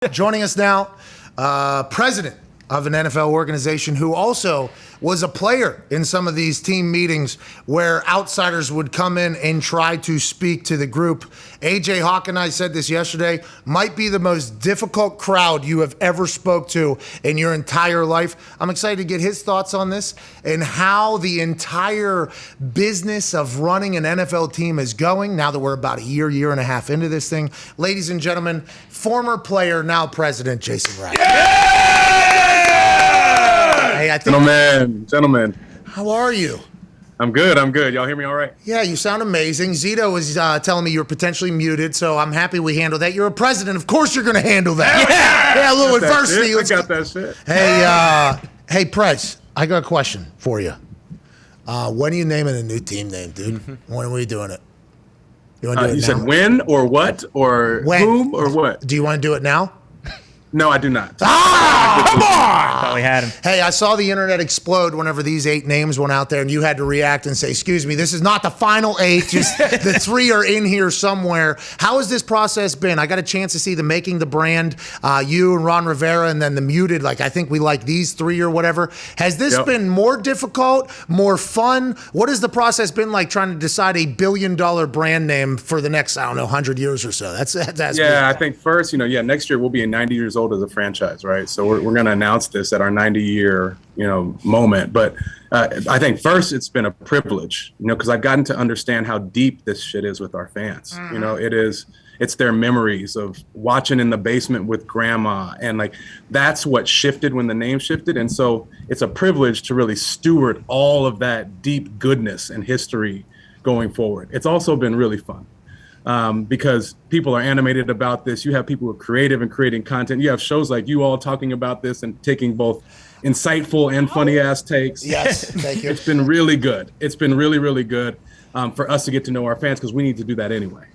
Joining us now, president of an NFL organization who also was a player in some of these team meetings where outsiders would come in and try to speak to the group. AJ Hawk and I said this yesterday, might be the most difficult crowd you have ever spoke to in your entire life. I'm excited to get his thoughts on this and how the entire business of running an NFL team is going now that we're about a year and a half into this thing. Ladies and gentlemen, former player, now President Jason Wright. Hey, Gentlemen. How are you? I'm good. Y'all hear me all right? Yeah, you sound amazing. Zito was telling me you're potentially muted, so I'm happy we handled that. You're a president. Of course you're going to handle that. Yeah, a little adversity. I got that shit. Hey, Prez, I got a question for you. When are you naming a new team name, dude? When are we doing it? You want to do it now? You said when or what or when? Whom or what? Do you want to do it now? No, I do not. Come on! Thought we had him. Hey, I saw the internet explode whenever these 8 names went out there, and you had to react and say, excuse me, this is not the final 8, just the 3 are in here somewhere. How has this process been? I got a chance to see the Making the Brand, you and Ron Rivera, and then the Muted, like I think we like these 3 or whatever. Has this been more difficult, more fun? What has the process been like trying to decide a $1 billion brand name for the next, 100 years or so? That's I think first, next year we'll be 90 years old as a franchise, right? So we're going to announce this at our 90-year, moment. But I think first it's been a privilege, because I've gotten to understand how deep this shit is with our fans. It's their memories of watching in the basement with grandma. And like, that's what shifted when the name shifted. And so it's a privilege to really steward all of that deep goodness and history going forward. It's also been really fun. Because people are animated about this. You have people who are creative and creating content. You have shows like you all talking about this and taking both insightful and funny ass takes. Yes, thank you. It's been really good. It's been really, really good for us to get to know our fans because we need to do that anyway.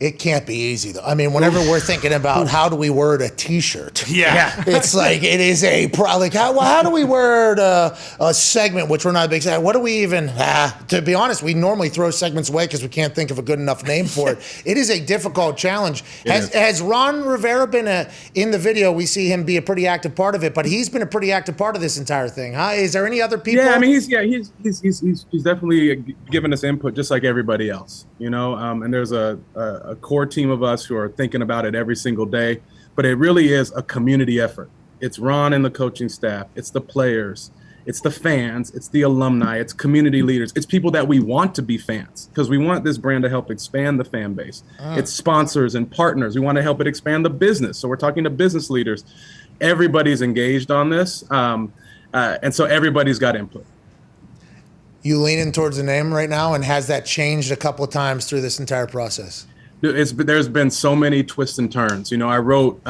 It can't be easy, though. I mean, whenever we're thinking about how do we word a T-shirt, it's like it is how do we word a segment, which we're not a big segment. What do we even, to be honest, we normally throw segments away because we can't think of a good enough name for it. It is a difficult challenge. Has Ron Rivera been in the video? We see him be a pretty active part of it, but he's been a pretty active part of this entire thing, huh? Is there any other people? Yeah, I mean, he's definitely given us input just like everybody else, and there's a core team of us who are thinking about it every single day, but it really is a community effort. It's Ron and the coaching staff, it's the players, it's the fans, it's the alumni, it's community leaders, it's people that we want to be fans because we want this brand to help expand the fan base. It's sponsors and partners. We want to help it expand the business. So we're talking to business leaders. Everybody's engaged on this, and so everybody's got input. You leaning towards the name right now, and has that changed a couple of times through this entire process? There's been so many twists and turns. I wrote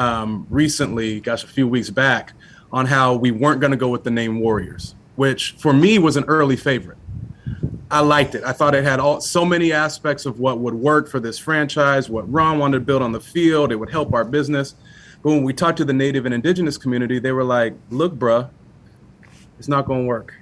recently, a few weeks back, on how we weren't going to go with the name Warriors, which for me was an early favorite. I liked it. I thought it had so many aspects of what would work for this franchise, what Ron wanted to build on the field. It would help our business. But when we talked to the Native and Indigenous community, they were like, look, bruh, it's not going to work.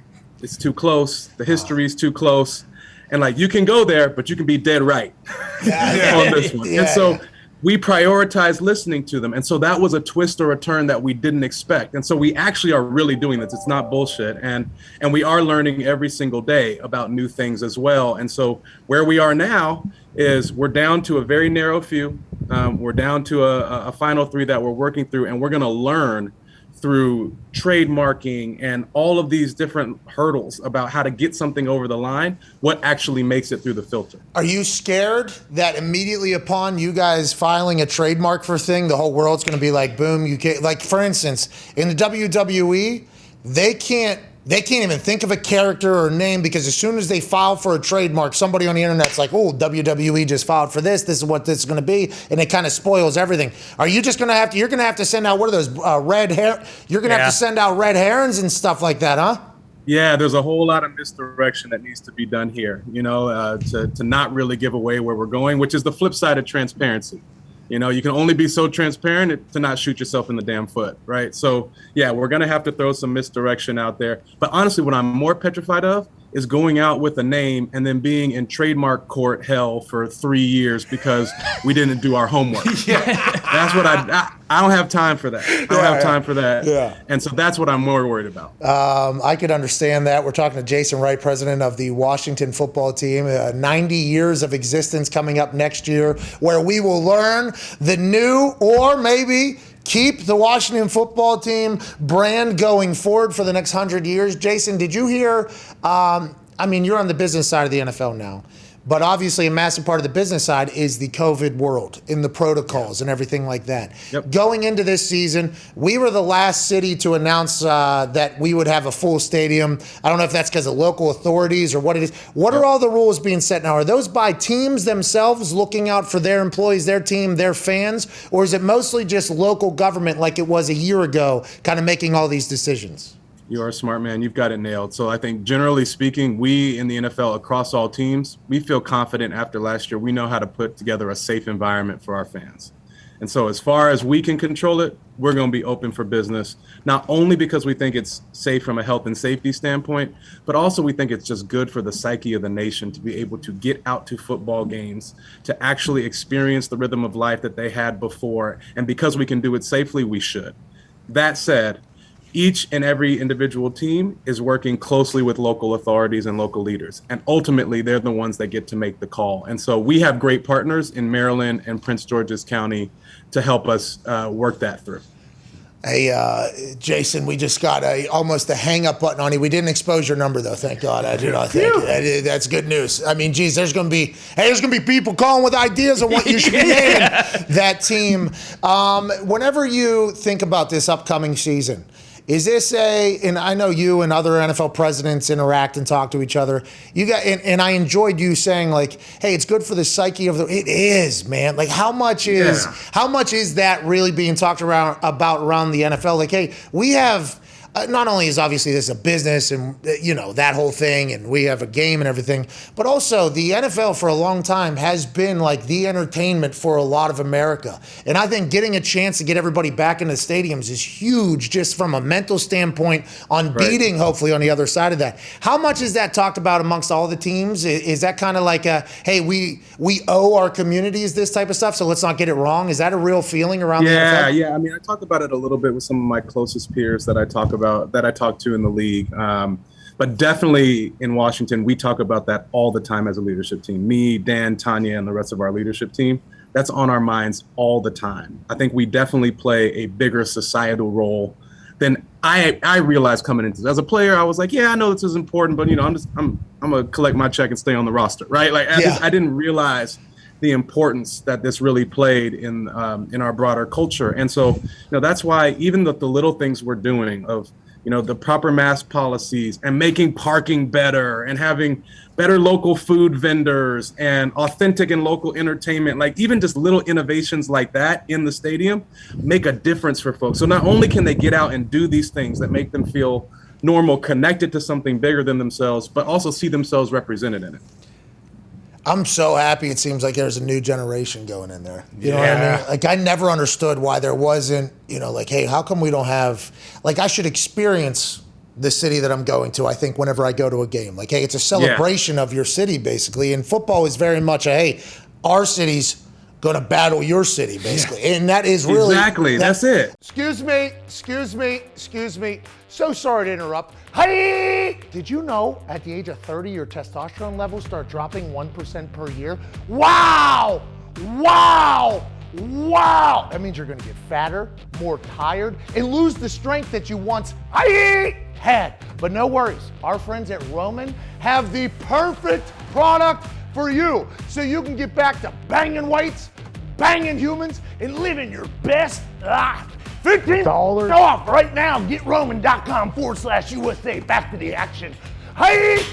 It's too close. The history is too close. And like, you can go there, but you can be dead right on this one. And so we prioritize listening to them. And so that was a twist or a turn that we didn't expect. And so we actually are really doing this. It's not bullshit. And we are learning every single day about new things as well. And so where we are now is we're down to a very narrow few. We're down to a final 3 that we're working through, and we're going to learn through trademarking and all of these different hurdles about how to get something over the line, what actually makes it through the filter. Are you scared that immediately upon you guys filing a trademark for a thing, the whole world's going to be like, boom, you can't, like for instance, in the WWE, they can't even think of a character or name because as soon as they file for a trademark, somebody on the internet's like, oh, WWE just filed for this. This is what this is going to be. And it kind of spoils everything. Are you just going to you're going to have to send out, what are those, red hair? You're going to have to send out red herons and stuff like that, huh? Yeah, there's a whole lot of misdirection that needs to be done here, to not really give away where we're going, which is the flip side of transparency. You can only be so transparent to not shoot yourself in the damn foot, right? So, yeah, we're going to have to throw some misdirection out there. But honestly, what I'm more petrified of is going out with a name and then being in trademark court hell for 3 years because we didn't do our homework. That's what I don't have time for that. I don't have time for that. Yeah. And so that's what I'm more worried about. I could understand that. We're talking to Jason Wright, president of the Washington football team. 90 years of existence coming up next year, where we will learn the new, or maybe keep the Washington football team brand going forward for the next 100 years. Jason, did you hear, you're on the business side of the NFL now, but obviously a massive part of the business side is the COVID world in the protocols and everything like that. Yep. Going into this season, we were the last city to announce that we would have a full stadium. I don't know if that's because of local authorities or what it is. What are all the rules being set now? Are those by teams themselves looking out for their employees, their team, their fans? Or is it mostly just local government like it was a year ago kind of making all these decisions? You're a smart man. You've got it nailed. So I think generally speaking, we in the NFL across all teams, we feel confident after last year. We know how to put together a safe environment for our fans. And so as far as we can control it, we're going to be open for business, not only because we think it's safe from a health and safety standpoint, but also we think it's just good for the psyche of the nation to be able to get out to football games, to actually experience the rhythm of life that they had before. And because we can do it safely, we should. That said, each and every individual team is working closely with local authorities and local leaders. And ultimately, they're the ones that get to make the call. And so we have great partners in Maryland and Prince George's County to help us work that through. Hey, Jason, we just got almost a hang-up button on you. We didn't expose your number, though. Thank God. I do not think that's good news. I mean, geez, there's going to be people calling with ideas on what you should be naming that team. Whenever you think about this upcoming season, is this and I know you and other NFL presidents interact and talk to each other. And I enjoyed you saying, like, hey, it's good for the psyche of it is, man. Like, how much is that really being talked about around the NFL? Like, hey, we have, not only is obviously this a business and, that whole thing, and we have a game and everything, but also the NFL for a long time has been like the entertainment for a lot of America. And I think getting a chance to get everybody back into stadiums is huge just from a mental standpoint on beating, hopefully, on the other side of that. How much is that talked about amongst all the teams? Is that kind of like hey, we owe our communities this type of stuff, so let's not get it wrong? Is that a real feeling around the NFL? Yeah. I mean, I talk about it a little bit with some of my closest peers that I talk to in the league. But definitely in Washington, we talk about that all the time as a leadership team. Me, Dan, Tanya, and the rest of our leadership team, that's on our minds all the time. I think we definitely play a bigger societal role than I realized coming into this. As a player, I was like, yeah, I know this is important, but I'm gonna collect my check and stay on the roster, right? Like I didn't realize the importance that this really played in our broader culture. And so, that's why even the little things we're doing of, the proper mask policies and making parking better and having better local food vendors and authentic and local entertainment, like even just little innovations like that in the stadium make a difference for folks. So not only can they get out and do these things that make them feel normal, connected to something bigger than themselves, but also see themselves represented in it. I'm so happy it seems like there's a new generation going in there. You know what I mean? Like, I never understood why there wasn't, like, hey, how come we don't have, like, I should experience the city that I'm going to, I think, whenever I go to a game. Like, hey, it's a celebration of your city, basically. And football is very much hey, our city's going to battle your city, basically. And that is really... Exactly, that's it. Excuse me. So sorry to interrupt. Hey! Did you know at the age of 30, your testosterone levels start dropping 1% per year? Wow! That means you're gonna get fatter, more tired, and lose the strength that you once had. But no worries, our friends at Roman have the perfect product for you, so you can get back to banging weights, banging humans, and living your best life. $15 off right now. Get Roman.com/USA. Back to the action. Hey!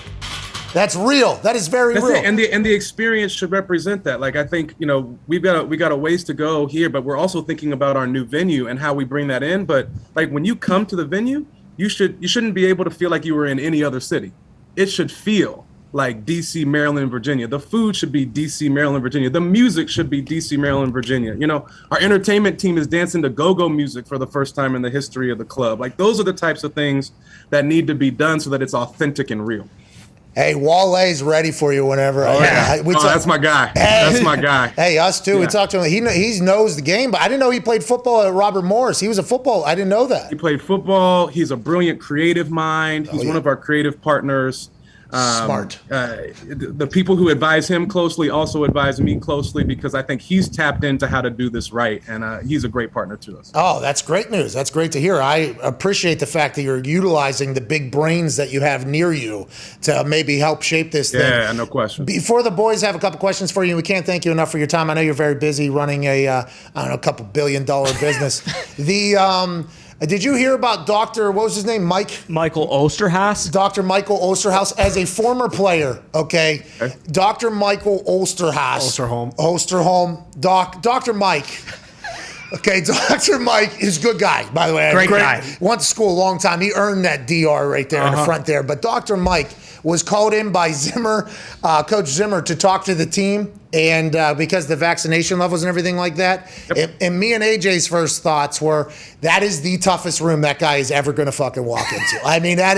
That's real. That is very real. And the experience should represent that. Like, I think, we got a ways to go here, but we're also thinking about our new venue and how we bring that in. But like, when you come to the venue, you shouldn't be able to feel like you were in any other city. It should feel like DC, Maryland, Virginia. The food should be DC, Maryland, Virginia. The music should be DC, Maryland, Virginia. Our entertainment team is dancing to go-go music for the first time in the history of the club. Like, those are the types of things that need to be done so that it's authentic and real. Hey, Walle's ready for you whenever. Oh, yeah. That's my guy. That's my guy. Hey, us too. Yeah. We talked to him. He knows the game, but I didn't know he played football at Robert Morris. He was a football. I didn't know that. He played football. He's a brilliant creative mind. He's one of our creative partners. Smart. The people who advise him closely also advise me closely because I think he's tapped into how to do this right, and he's a great partner to us. Oh, that's great news. That's great to hear. I appreciate the fact that you're utilizing the big brains that you have near you to maybe help shape this thing. Yeah, no question. Before the boys have a couple questions for you, we can't thank you enough for your time. I know you're very busy running a couple $1 billion business. Did you hear about what was his name? Michael Osterhaus? Dr. Michael Osterhaus, as a former player, okay? Dr. Michael Osterhaus. Osterholm. Dr. Mike. Okay, Dr. Mike is a good guy, by the way. Great guy. Went to school a long time. He earned that DR right there in the front there. But Dr. Mike was called in by Zimmer, Coach Zimmer, to talk to the team, and because the vaccination levels and everything like that. Yep. And me and AJ's first thoughts were, that is the toughest room that guy is ever going to fucking walk into. I mean, a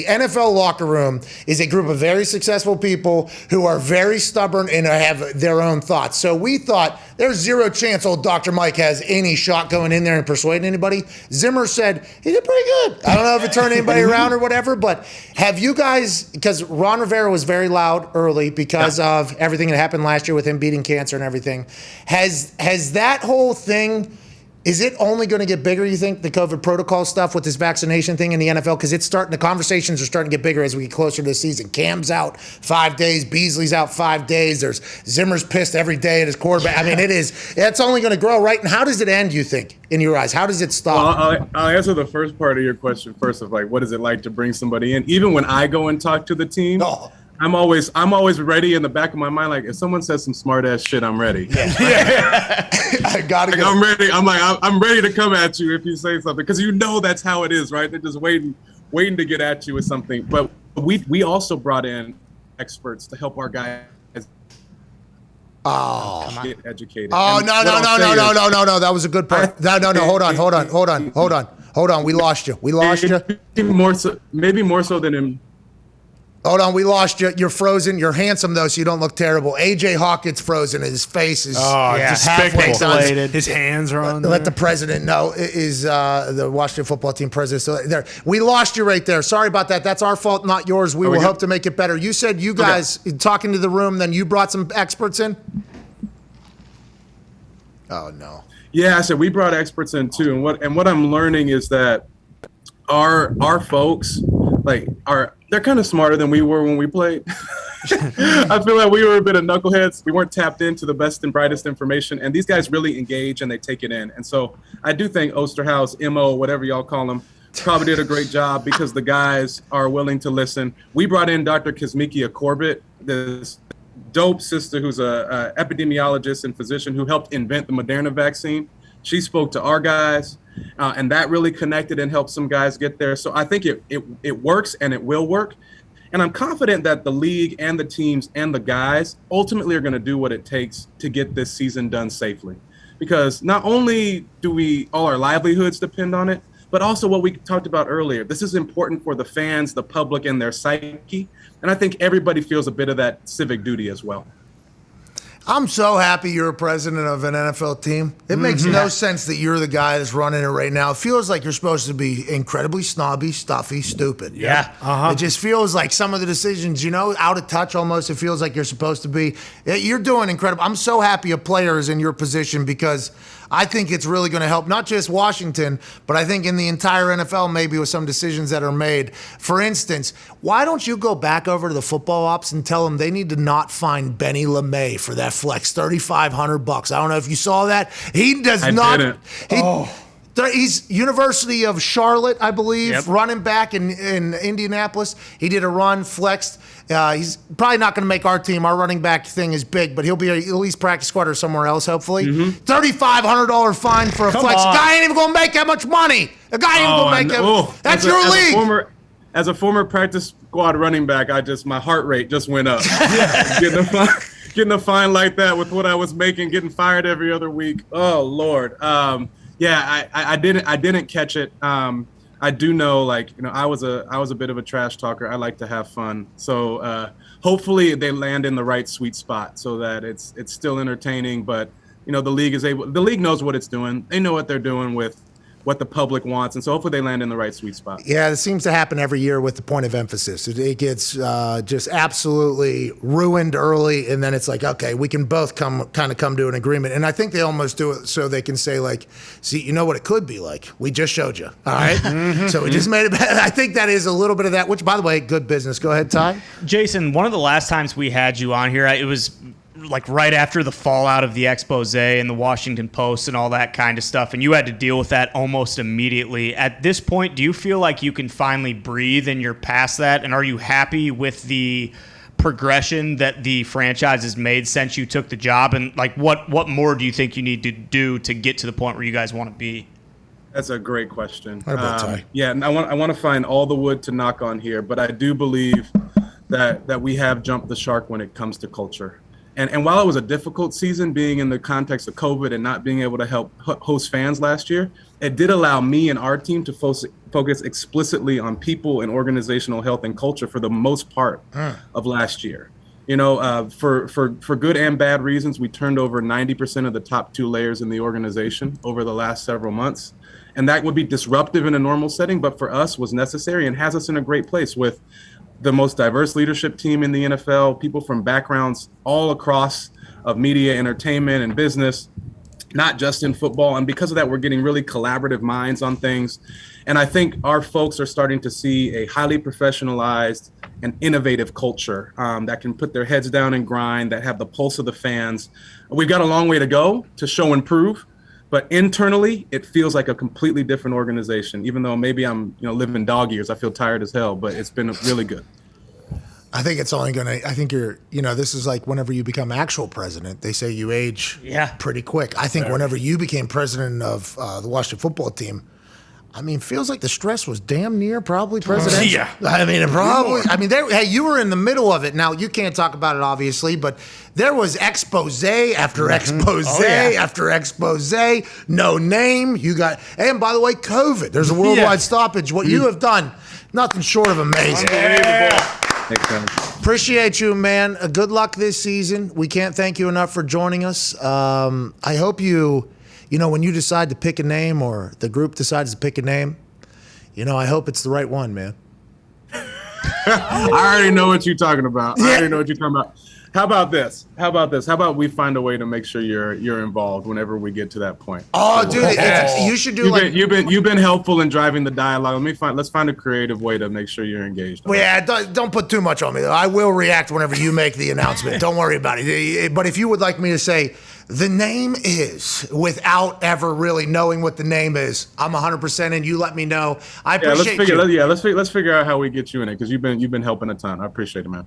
NFL locker room is a group of very successful people who are very stubborn and have their own thoughts. So we thought there's zero chance old Dr. Mike has any shot going in there and persuading anybody. Zimmer said he did pretty good. I don't know if it turned anybody around or whatever, but have you guys, because Ron Rivera was very loud early because of everything that happened last year with him beating cancer and everything, has that whole thing, is it only going to get bigger, you think, the COVID protocol stuff with this vaccination thing in the NFL? Because the conversations are starting to get bigger as we get closer to the season. Cam's out 5 days. Beasley's out 5 days. There's Zimmer's pissed every day at his quarterback. I mean, it's only going to grow, right? And how does it end, you think, in your eyes? How does it stop? Well, I'll answer the first part of your question first of what is it like to bring somebody in? Even when I go and talk to the team, I'm always ready in the back of my mind. If someone says some smart ass shit, I'm ready. Yeah. I gotta go. I'm ready. I'm ready to come at you if you say something, because that's how it is, right? They're just waiting to get at you with something. But we also brought in experts to help our guys get educated. Oh, no. That was a good part. No. Hold on. We lost you. Maybe more so than him. Hold on, we lost you. You're frozen. You're handsome, though, so you don't look terrible. AJ Hawkins frozen. His face is despiculated. His hands are on there. Let the president know. Is the Washington football team president. So there, we lost you right there. Sorry about that. That's our fault, not yours. We will hope to make it better. You said you guys, talking to the room, then you brought some experts in? Oh, no. Yeah, I said we brought experts in, too. And what I'm learning is that our folks, they're kind of smarter than we were when we played. I feel like we were a bit of knuckleheads. We weren't tapped into the best and brightest information, and these guys really engage and they take it in. And so I do think Osterhaus, MO, whatever y'all call him, probably did a great job because the guys are willing to listen. We brought in Dr. Kismikia Corbett, this dope sister who's a epidemiologist and physician who helped invent the Moderna vaccine. She spoke to our guys. And that really connected and helped some guys get there. So I think it works and it will work. And I'm confident that the league and the teams and the guys ultimately are going to do what it takes to get this season done safely. Because not only do all our livelihoods depend on it, but also what we talked about earlier. This is important for the fans, the public, and their psyche. And I think everybody feels a bit of that civic duty as well. I'm so happy you're a president of an NFL team. It makes no sense that you're the guy that's running it right now. It feels like you're supposed to be incredibly snobby, stuffy, stupid. Yeah. It just feels like some of the decisions, out of touch almost. It feels like you're supposed to be. You're doing incredible. I'm so happy a player is in your position because I think it's really going to help not just Washington, but I think in the entire NFL maybe with some decisions that are made. For instance, why don't you go back over to the football ops and tell them they need to not fine Benny LeMay for that flex, $3,500. I don't know if you saw that. He does not. He's University of Charlotte, I believe, running back in Indianapolis. He did a run, flexed. He's probably not going to make our team. Our running back thing is big, but he'll be at least practice squad or somewhere else, hopefully. $3,500 fine for a flex. The guy ain't even going to make that much money. The guy ain't going to make that. That's your league. As a former practice squad running back, my heart rate just went up. Getting a fine like that with what I was making, getting fired every other week. Oh Lord. I didn't catch it. I do know, like, I was a bit of a trash talker. I like to have fun. So hopefully they land in the right sweet spot so that it's still entertaining. But, the league knows what it's doing. They know what they're doing with what the public wants. And so hopefully they land in the right sweet spot. Yeah, it seems to happen every year with the point of emphasis. It gets just absolutely ruined early, and then it's like, okay, we can both come to an agreement. And I think they almost do it so they can say, like, see, you know what it could be like? We just showed you, all right? So we just made it better. I think that is a little bit of that, which, by the way, good business. Go ahead, Ty. Jason, one of the last times we had you on here, it was like right after the fallout of the expose and the Washington Post and all that kind of stuff, and you had to deal with that almost immediately. At this point, do you feel like you can finally breathe and you're past that? And are you happy with the progression that the franchise has made since you took the job? And like, what more do you think you need to do to get to the point where you guys want to be? That's a great question. What about Ty? Yeah, and I want to find all the wood to knock on here, but I do believe that we have jumped the shark when it comes to culture. And while it was a difficult season, being in the context of COVID and not being able to help host fans last year, it did allow me and our team to focus explicitly on people and organizational health and culture for the most part of last year. For good and bad reasons, we turned over 90% of the top 2 layers in the organization over the last several months. And that would be disruptive in a normal setting, but for us was necessary and has us in a great place with the most diverse leadership team in the NFL, people from backgrounds all across of media, entertainment, and business, not just in football. And because of that, we're getting really collaborative minds on things. And I think our folks are starting to see a highly professionalized and innovative culture that can put their heads down and grind, that have the pulse of the fans. We've got a long way to go to show and prove. But internally, it feels like a completely different organization. Even though maybe I'm, living dog years, I feel tired as hell. But it's been really good. I think it's only gonna. I think you're. This is like whenever you become actual president, they say you age pretty quick. I think whenever you became president of the Washington football team, feels like the stress was damn near probably presidential. Yeah. You were in the middle of it. Now, you can't talk about it, obviously, but there was expose after expose after expose. No name. And by the way, COVID. There's a worldwide stoppage. What you have done, nothing short of amazing. Unbelievable. Appreciate you, man. Good luck this season. We can't thank you enough for joining us. I hope when you decide to pick a name or the group decides to pick a name, I hope it's the right one, man. I already know what you're talking about. How about this? How about we find a way to make sure you're involved whenever we get to that point? Oh, dude, you should do you've been helpful in driving the dialogue. Let's find a creative way to make sure you're engaged. Well, yeah, don't put too much on me though. I will react whenever you make the announcement. Don't worry about it. But if you would like me to say the name is without ever really knowing what the name is, I'm 100% in. You let me know. I appreciate you. Let's figure out how we get you in it because you've been helping a ton. I appreciate it, man.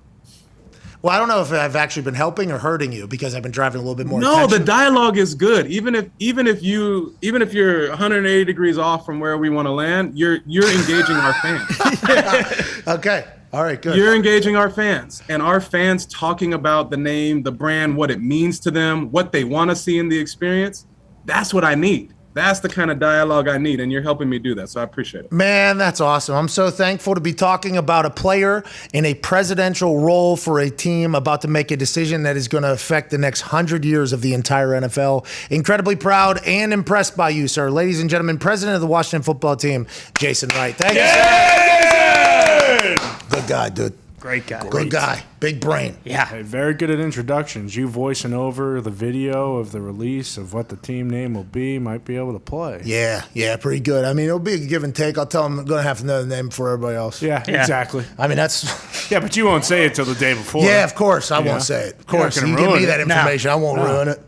Well, I don't know if I've actually been helping or hurting you because I've been driving a little bit more. No, attention. The dialogue is good. Even if you're 180 degrees off from where we want to land, you're engaging our fans. Okay. All right, good. You're engaging our fans, and our fans talking about the name, the brand, what it means to them, what they want to see in the experience. That's what I need. That's the kind of dialogue I need, and you're helping me do that, so I appreciate it. Man, that's awesome. I'm so thankful to be talking about a player in a presidential role for a team about to make a decision that is going to affect the next 100 years of the entire NFL. Incredibly proud and impressed by you, sir. Ladies and gentlemen, president of the Washington football team, Jason Wright. Thank you, sir. Good guy, dude. Great guy. Good guy. Big brain. Yeah. Hey, very good at introductions. You voicing over the video of the release of what the team name will be, might be able to play. Yeah, pretty good. It'll be a give and take. I'll tell them I'm going to have to know the name before everybody else. Yeah, exactly. That's... Yeah, but you won't say it till the day before. Yeah, of course. I won't say it. Of course. You give me that information. I won't ruin it.